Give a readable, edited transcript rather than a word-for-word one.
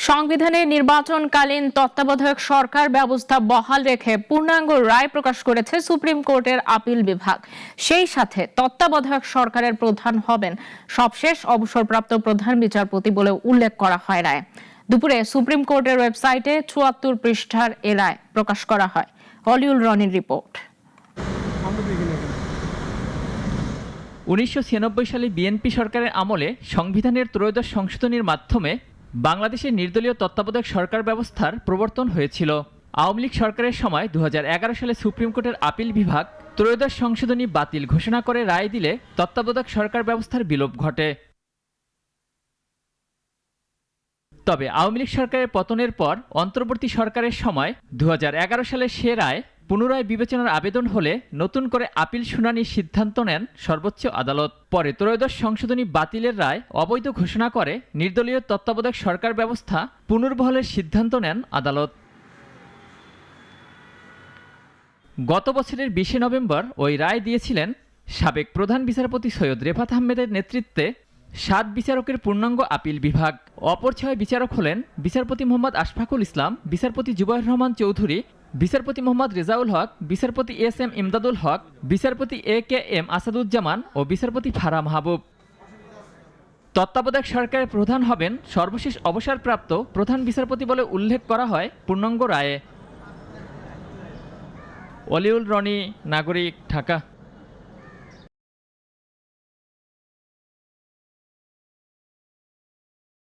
সংবিধানে নির্বাচনকালীন তত্ত্বাবধায়ক সরকার ব্যবস্থা বহাল রেখে পূর্ণাঙ্গ রায় প্রকাশ করেছে সুপ্রিম কোর্টের আপিল বিভাগ। সেই সাথে তত্ত্বাবধায়ক সরকারের প্রধান হবেন সবশেষ অবসরপ্রাপ্ত প্রধান বিচারপতি বলে উল্লেখ করা হয় রায়। দুপুরে সুপ্রিম কোর্টের ওয়েবসাইটে ৭৪ পৃষ্ঠার এ রায় প্রকাশ করা হয়। অলিউল রনির রিপোর্ট। ১৯৯৬ সালে বিএনপি সরকারের আমলে সংবিধানের ত্রয়োদশ সংশোধনীর মাধ্যমে বাংলাদেশের নির্দলীয় তত্ত্বাবধায়ক সরকার ব্যবস্থার প্রবর্তন হয়েছিল। আওয়ামী লীগ সরকারের সময় ২০১১ সালে সুপ্রিম কোর্টের আপিল বিভাগ ত্রয়োদশ সংশোধনী বাতিল ঘোষণা করে রায় দিলে তত্ত্বাবধায়ক সরকার ব্যবস্থার বিলোপ ঘটে। তবে আওয়ামী লীগ সরকারের পতনের পর অন্তর্বর্তী সরকারের সময় ২০১১ সালে সে রায় পুনরায় বিবেচনার আবেদন হলে নতুন করে আপিল শুনানির সিদ্ধান্ত নেন সর্বোচ্চ আদালত। পরে ত্রয়োদশ সংশোধনী বাতিলের রায় অবৈধ ঘোষণা করে নির্দলীয় তত্ত্বাবধায়ক সরকার ব্যবস্থা পুনর্বহালের সিদ্ধান্ত নেন আদালত। গত বছরের ২০ নভেম্বর ওই রায় দিয়েছিলেন সাবেক প্রধান বিচারপতি সৈয়দ রেফাত আহমেদের নেতৃত্বে ৭ বিচারকের পূর্ণাঙ্গ আপিল বিভাগ। অপর ৬ বিচারক হলেন বিচারপতি মোহাম্মদ আশফাকুল ইসলাম, বিচারপতি জুবাইর রহমান চৌধুরী, বিচারপতি মোহাম্মদ রেজাউল হক, বিচারপতি এস.এম. ইমদাদুল হক, বিচারপতি এ.কে.এম. আসাদুজ্জামান ও বিচারপতি ফারাহ মাহবুব। তত্ত্বাবধায়ক সরকারের প্রধান হবেন সর্বশেষ অবসরপ্রাপ্ত প্রধান বিচারপতি বলে উল্লেখ করা হয় পূর্ণাঙ্গ রায়ে। অলিউল রনি, নাগরিক, ঢাকা।